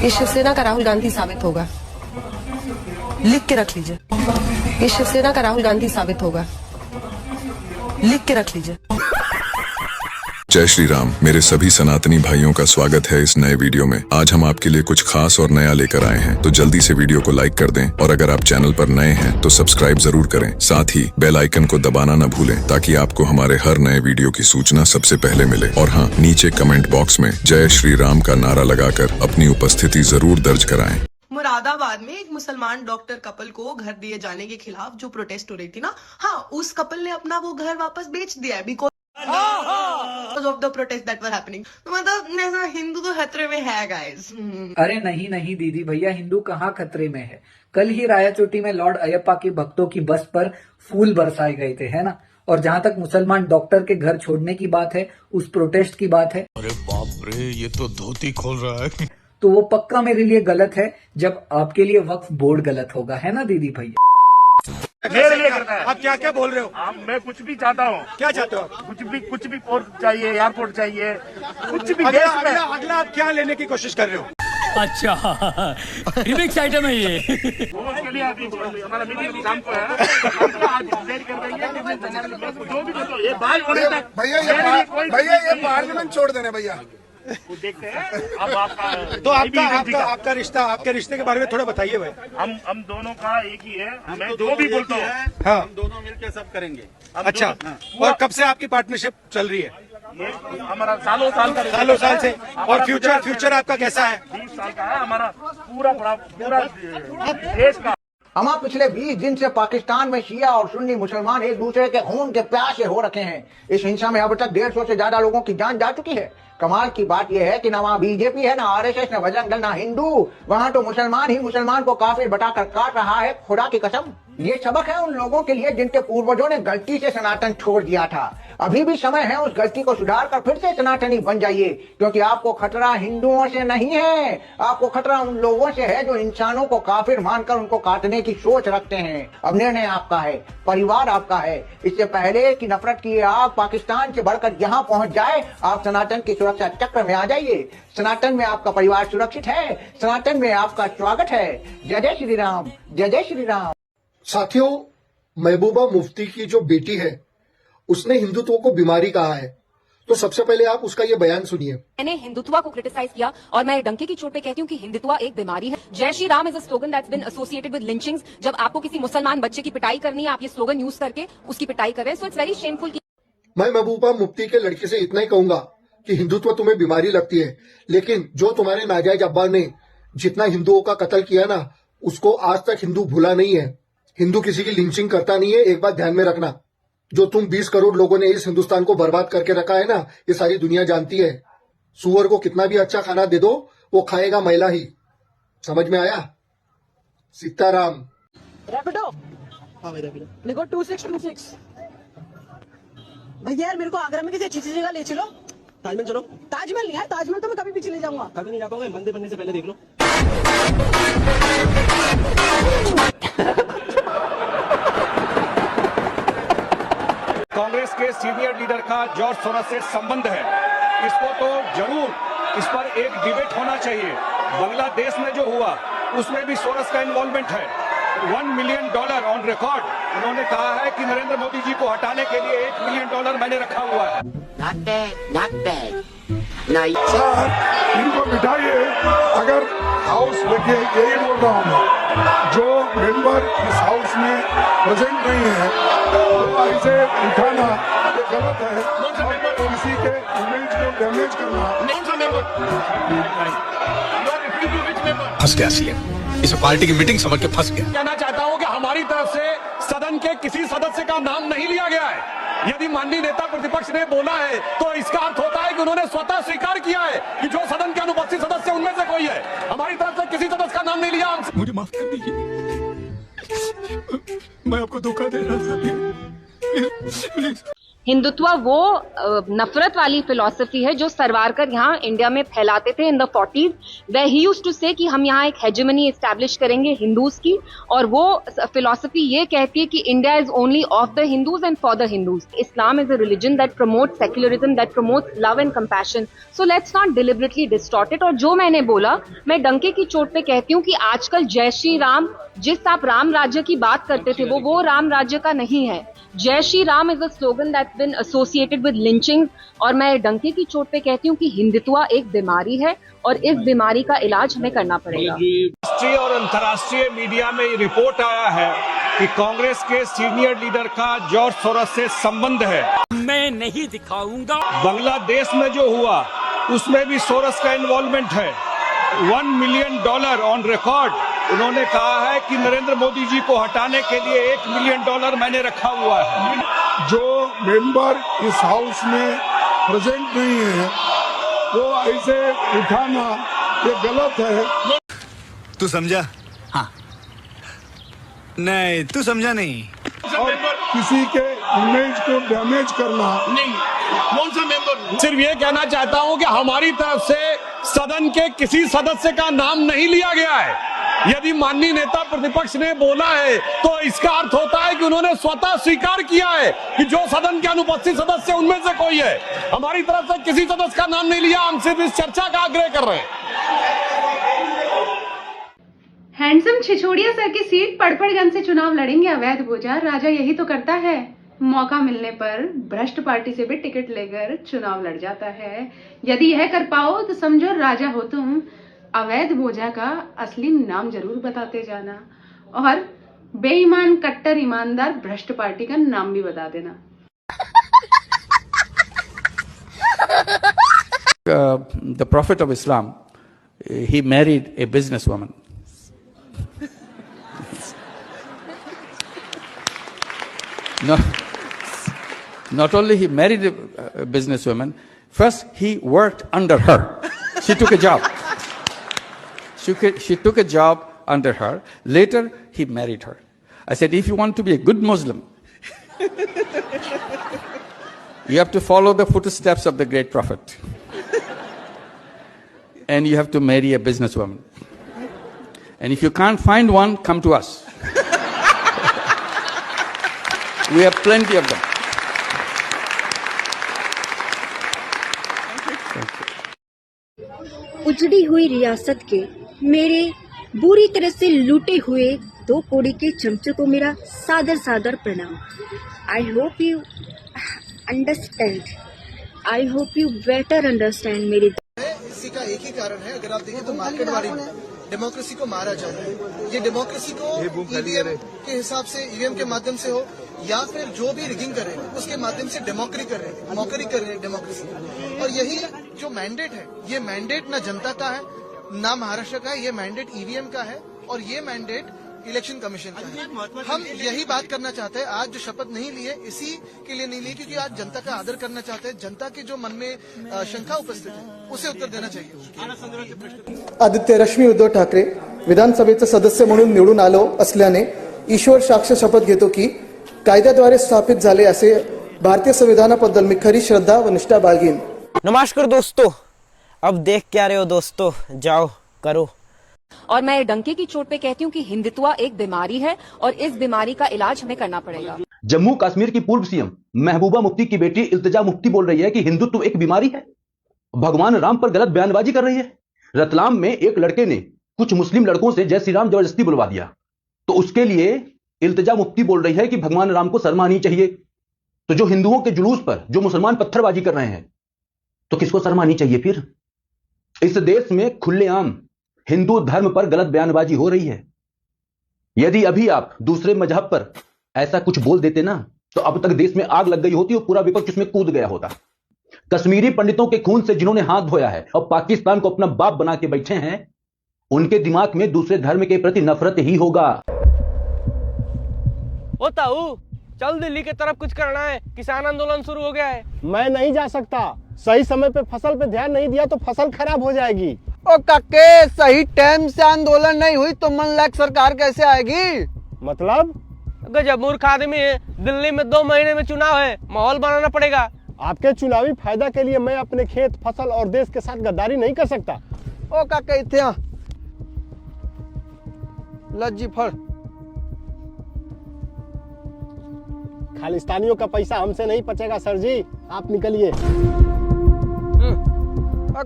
ये शिवसेना का राहुल गांधी साबित होगा, लिख के रख लीजिए। ये शिवसेना का राहुल गांधी साबित होगा, लिख के रख लीजिए। जय श्री राम। मेरे सभी सनातनी भाइयों का स्वागत है इस नए वीडियो में। आज हम आपके लिए कुछ खास और नया लेकर आए हैं, तो जल्दी से वीडियो को लाइक कर दें और अगर आप चैनल पर नए हैं तो सब्सक्राइब जरूर करें। साथ ही बेल आइकन को दबाना न भूलें ताकि आपको हमारे हर नए वीडियो की सूचना सबसे पहले मिले। और हाँ, नीचे कमेंट बॉक्स में जय श्री राम का नारा लगाकर अपनी उपस्थिति जरूर दर्ज कराएं। मुरादाबाद में एक मुसलमान डॉक्टर कपल को घर दिए जाने के खिलाफ जो प्रोटेस्ट हो रही थी ना, हाँ, उस कपल ने अपना वो घर वापस बेच दिया है because of the protest that were happening. तो मतलब हिंदू तो खतरे में है गाइस। अरे नहीं नहीं दीदी भैया, हिंदू कहाँ खतरे में है। कल ही रायाचोटी में लॉर्ड अयप्पा के भक्तों की बस पर फूल बरसाए गए थे, है ना। और जहाँ तक मुसलमान डॉक्टर के घर छोड़ने की बात है, उस प्रोटेस्ट की बात है, अरे बाप रे, ये तो धोती खोल रहा है। तो वो पक्का मेरे लिए गलत है जब आपके लिए वक्फ बोर्ड गलत होगा, है ना दीदी भैया। मेरे लिए करता है। आप क्या क्या बोल रहे हो? मैं कुछ भी चाहता हूँ। क्या चाहते हो? कुछ भी पोर्ट चाहिए, एयरपोर्ट चाहिए, कुछ भी। अगला आप क्या लेने की कोशिश कर रहे हो? अच्छा, रिमिक्स आइटम है ये। उसके लिए अभी हमारा मीटिंग शाम को है। आज देर कर देंगे, जो भी बताओ, ये बात होने तक भैया ये पार्लियामेंट छोड़ देने भैया। वो देखते हैं। अब आपका तो आपका रिश्ता, आपके रिश्ते के बारे में थोड़ा बताइए भाई। हम दोनों का एक ही है। मैं जो भी बोलता हूँ, हाँ, हम दोनों मिलकर सब करेंगे। अच्छा। और कब से आपकी पार्टनरशिप चल रही है? ये हमारा सालों साल से। और फ्यूचर आपका कैसा है? 20 साल का है हमारा पूरा देश का। हम पिछले 20 दिन से पाकिस्तान में शिया और सुन्नी मुसलमान एक दूसरे के खून के प्यासे हो रखे हैं। इस हिंसा में अब तक 150 से ज्यादा लोगों की जान जा चुकी है। कमाल की बात यह है कि ना वहाँ बीजेपी है, ना आरएसएस, ना बजरंग दल, ना हिंदू। वहाँ तो मुसलमान ही मुसलमान को काफिर बताकर काट रहा है। खुदा की कसम, ये सबक है उन लोगों के लिए जिनके पूर्वजों ने गलती से सनातन छोड़ दिया था। अभी भी समय है उस गलती को सुधार कर फिर से सनातनी बन जाइए, क्योंकि आपको खतरा हिंदुओं से नहीं है, आपको खतरा उन लोगों से है जो इंसानों को काफिर मानकर उनको काटने की सोच रखते हैं। अब निर्णय आपका है, परिवार आपका है। इससे पहले कि नफरत की आग पाकिस्तान से बढ़कर यहाँ पहुँच जाए, आप सनातन की सुरक्षा चक्र में आ जाइए। सनातन में आपका परिवार सुरक्षित है, सनातन में आपका स्वागत है। जय जय श्री राम, जय जय श्री राम। साथियों, महबूबा मुफ्ती की जो बेटी है उसने हिंदुत्व को बीमारी कहा है, तो सबसे पहले आप उसका ये बयान सुनिए। मैंने हिंदुत्व को क्रिटिसाइज किया और मैं डंके की चोट पे कहती हूँ कि हिंदुत्व एक बीमारी है। Jai Shri Ram is a slogan that's been associated with lynchings. जब आपको किसी मुसलमान बच्चे की पिटाई करनी है, आप ये स्लोगन यूज करके उसकी पिटाई कर रहे हैं, सो इट्स वेरी शेमफुल। मैं महबूबा मुफ्ती के लड़के से इतना ही कहूंगा कि हिंदुत्व तुम्हें बीमारी लगती है, लेकिन जो तुम्हारे नाजायज अब्बा ने जितना हिंदुओं का कत्ल किया ना, उसको आज तक हिंदू भूला नहीं है। हिंदू किसी की लिंचिंग करता नहीं है। एक बात ध्यान में रखना, जो तुम 20 करोड़ लोगों ने इस हिंदुस्तान को बर्बाद करके रखा है ना, ये सारी दुनिया जानती है। सुअर को कितना भी अच्छा खाना दे दो, वो खाएगा मैला ही। समझ में आया? सीताराम। रैपिडो देखो 2626 भैया यार, मेरे को आगरा में किसी अच्छी जगह ले चलो। ताजमहल चलो। ताजमहल नहीं यार, ताजमहल तो मैं कभी भी चले जाऊंगा। कभी नहीं जा पाऊंगा, बंदे बनने से पहले देख लो। कांग्रेस के सीनियर लीडर का जॉर्ज सोरोस से संबंध है, इसको तो जरूर इस पर एक डिबेट होना चाहिए। बांग्लादेश में जो हुआ उसमें भी सोरोस का इन्वॉल्वमेंट है। $1 मिलियन ऑन रिकॉर्ड उन्होंने कहा है कि नरेंद्र मोदी जी को हटाने के लिए $1 मिलियन मैंने रखा हुआ है। इनको बिठाइए। अगर हाउस लेके यही बोल रहा हूँ, जो मेंबर इस हाउस में प्रेजेंट नहीं है तो ऐसे उठाना ये गलत है। किसी के इमेज को डैमेज करना। फंस गया सीएम, इस पार्टी की मीटिंग समझ के फंस गया। कहना चाहता हूं कि हमारी तरफ से सदन के किसी सदस्य का नाम नहीं लिया गया है। यदि माननीय नेता प्रतिपक्ष ने बोला है तो इसका अर्थ होता है कि उन्होंने स्वतः स्वीकार किया है कि जो सदन के अनुपस्थित सदस्य उनमें से कोई है। हमारी तरफ से किसी सदस्य का नाम नहीं लिया। मुझे माफ कर दीजिए, मैं आपको धोखा दे रहा था। प्लीज। हिंदुत्व वो नफरत वाली फिलॉसफी है जो सरवारकर यहाँ इंडिया में फैलाते थे in the 40s, where he used to say कि हम यहाँ एक हेजेमनी एस्टैब्लिश करेंगे हिंदूज की, और वो फिलॉसफी ये कहती है कि India is only of the Hindus and for the Hindus. Islam is a religion that promotes secularism, that promotes love and compassion. So let's not deliberately distort it. और जो मैंने बोला, मैं डंके की चोट पे कहती हूँ कि आजकल जय श्री राम, जिस आप राम राज्य की बात करते थे, वो राम राज्य का नहीं है. Jai Shri Ram is a slogan that's been associated with lynching. और मैं डंके की चोट पे कहती हूँ कि हिंदुत्व एक बीमारी है और इस बीमारी का इलाज हमें करना पड़ेगा. राष्ट्रीय और अंतर्राष्ट्रीय मीडिया में ये रिपोर्ट आया है कि कांग्रेस के सीनियर लीडर का जॉर्ज सोरस से संबंध है. मैं नहीं दिखाऊंगा. बांग्लादेश में जो हुआ उसमें भी सोरस का इन्वॉल्वमेंट है. $1 मिलियन ऑन रिकॉर्ड उन्होंने कहा है कि नरेंद्र मोदी जी को हटाने के लिए $1 मिलियन मैंने रखा हुआ है. जो मेंबर इस हाउस में प्रेजेंट नहीं है वो ऐसे उठाना ये गलत है. तू समझा? हाँ. नहीं, तू समझा नहीं. और किसी के इमेज को डैमेज करना नहीं. कौन सा मेंबर? सिर्फ ये कहना चाहता हूं कि हमारी तरफ से सदन के किसी सदस्य का नाम नहीं लिया गया है. यदि माननीय नेता प्रतिपक्ष ने बोला है तो इसका अर्थ होता है कि उन्होंने स्वतः स्वीकार किया है कि जो सदन के अनुपस्थित सदस्य उनमें से कोई है. हमारी तरफ से किसी सदस्य का नाम नहीं लिया. हम सिर्फ इस चर्चा का आग्रह कर रहे हैं. हैंडसम छिछोड़िया सर की सीट पड़पड़गंज से चुनाव लड़ेंगे अवैध बोझा. राजा यही तो करता है, मौका मिलने पर भ्रष्ट पार्टी से भी टिकट लेकर चुनाव लड़ जाता है. यदि यह कर पाओ तो समझो राजा हो तुम. अवैध बोझा का असली नाम जरूर बताते जाना और बेईमान कट्टर ईमानदार भ्रष्ट पार्टी का नाम भी बता देना. The Prophet of Islam, he married a businesswoman. No, not only he married a businesswoman, first he worked under her. She took a job. She took a job under her. Later, he married her. I said, if you want to be a good Muslim, you have to follow the footsteps of the great Prophet. And you have to marry a businesswoman. And if you can't find one, come to us. We have plenty of them. उजड़ी हुई रियासत के मेरे बुरी तरह से लूटे हुए 2 कौड़ी के चमचों को मेरा सादर सादर प्रणाम. I hope you understand. I hope you better understand मेरे. इसी का एक ही कारण है, अगर आप देखें तो मार्केटवादी डेमोक्रेसी को मारा जा रहा है. ये डेमोक्रेसी को ईवीएम के हिसाब से, ईवीएम के माध्यम से हो या फिर जो भी रिगिंग कर रहे हैं उसके माध्यम से मॉकरी कर रहे हैं डेमोक्रेसी. और यही जो मैंडेट है, ये मैंडेट ना जनता का है ना महाराष्ट्र का है, ये मैंडेट ईवीएम का है और ये मैंडेट इलेक्शन कमीशन का है. हम यही बात करना चाहते हैं. आज जो शपथ नहीं लिए इसी के लिए नहीं लिए क्योंकि आज जनता का आदर करना चाहते हैं. जनता के जो मन में शंका उपस्थित है उसे उत्तर देना चाहिए. आदित्य रश्मी उद्धव ठाकरे विधानसभेचे सदस्य म्हणून निवडून आलो असल्याने ईश्वर साक्ष शपथ घेतो की कायद्याद्वारे स्थापित झाले असे भारतीय संविधानाबद्दल मी खरी श्रद्धा व निष्ठा बाळगीन. नमस्कार दोस्तों, अब देख क्या रहे हो दोस्तों, जाओ करो. और मैं डंके की चोट पे कहती हूँ कि हिंदुत्व एक बीमारी है और इस बीमारी का इलाज हमें करना पड़ेगा. जम्मू कश्मीर की पूर्व सीएम महबूबा मुफ्ती की बेटी इल्तिजा मुफ्ती बोल रही है कि हिंदुत्व एक बीमारी है, भगवान राम पर गलत बयानबाजी कर रही है. रतलाम में एक लड़के ने कुछ मुस्लिम लड़कों से जय श्री राम जबरदस्ती बुलवा दिया, तो उसके लिए इल्तिजा मुफ्ती बोल रही है कि भगवान राम को शर्म आनी चाहिए. तो जो हिंदुओं के जुलूस पर जो मुसलमान पत्थरबाजी कर रहे हैं तो किसको शर्म आनी चाहिए फिर? इस देश में खुलेआम हिंदू धर्म पर गलत बयानबाजी हो रही है. यदि अभी आप दूसरे मजहब पर ऐसा कुछ बोल देते ना तो अब तक देश में आग लग गई होती और पूरा विपक्ष उसमें कूद गया होता. कश्मीरी पंडितों के खून से जिन्होंने हाथ धोया है और पाकिस्तान को अपना बाप बना के बैठे हैं, उनके दिमाग में दूसरे धर्म के प्रति नफरत ही होगा. ओ ताऊ, चल दिल्ली की तरफ कुछ करना है, किसान आंदोलन शुरू हो गया है. मैं नहीं जा सकता. सही समय पे फसल पे ध्यान नहीं दिया तो फसल खराब हो जाएगी. ओ काके, सही टाइम से आंदोलन नहीं हुई तो मन लायक सरकार कैसे आएगी? मतलब गजब मूर्ख आदमी है। दिल्ली में 2 महीने में चुनाव है, माहौल बनाना पड़ेगा। आपके चुनावी फायदा के लिए मैं अपने खेत, फसल और देश के साथ गद्दारी नहीं कर सकता। ओ का कहते हैं लज्जी फड़। खालिस्तानियों का पैसा हमसे नहीं पचेगा सर जी, आप निकलिए।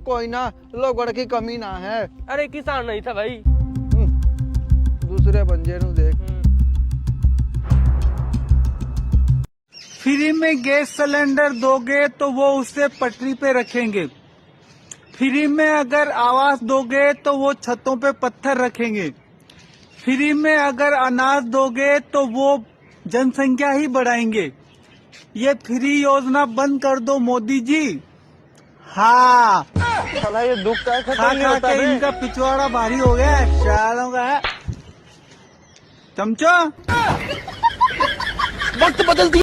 कोई ना, लोगों की कमी ना है। अरे किसान नहीं था भाई, दूसरे बंजे नु देख। फ्री में गैस सिलेंडर दोगे तो वो उसे पटरी पे रखेंगे। फ्री में अगर आवास दोगे तो वो छतों पे पत्थर रखेंगे। फ्री में अगर अनाज दोगे तो वो जनसंख्या ही बढ़ाएंगे। ये फ्री योजना बंद कर दो मोदी जी। हाँ, ये दुख का खा के इनका पिछवाड़ा भारी हो गया है, शालों का। चमचो, वक्त बदल दिया।